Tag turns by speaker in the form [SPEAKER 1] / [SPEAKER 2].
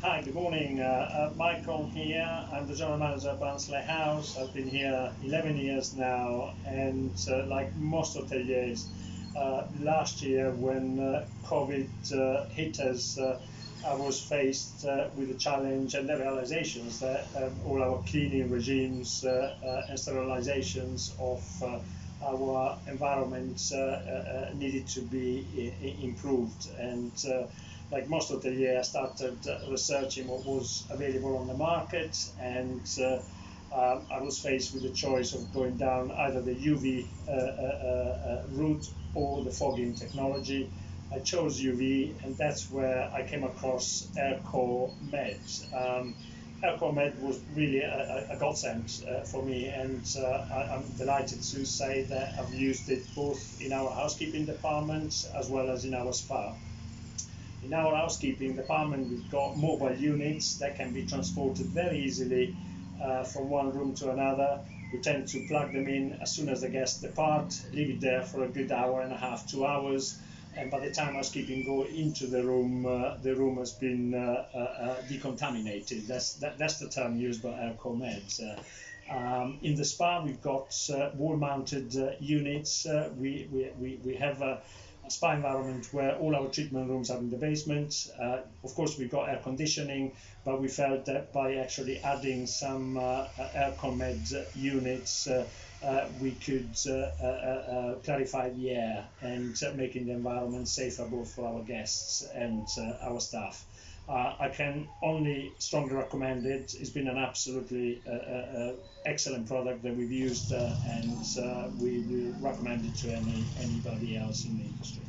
[SPEAKER 1] Hi, good morning. Michael here. I'm the general manager at Barnsley House. I've been here 11 years now, and like most hoteliers, last year when COVID hit us, I was faced with the challenge and the realizations that all our cleaning regimes and sterilizations of our environment needed to be improved. And like most of the year, I started researching what was available on the market, and I was faced with the choice of going down either the UV route or the fogging technology. I chose UV, and that's where I came across AIRsteril Med. AIRsteril Med was really a godsend for me, and I'm delighted to say that I've used it both in our housekeeping department as well as in our spa. In our housekeeping department, we've got mobile units that can be transported very easily from one room to another. We tend to plug them in as soon as the guests depart, leave it there for a good hour and a half, 2 hours, and by the time housekeeping go into the room has been decontaminated. That's the term used by AIRsteril Med. In the spa, we've got wall-mounted units. We have a spa environment where all our treatment rooms are in the basement. Of course, we've got air conditioning, but we felt that by actually adding some AIRsteril Med units, we could clarify the air and making the environment safer both for our guests and our staff. I can only strongly recommend it. It's been an absolutely excellent product that we've used, and we will recommend it to anybody else in the industry.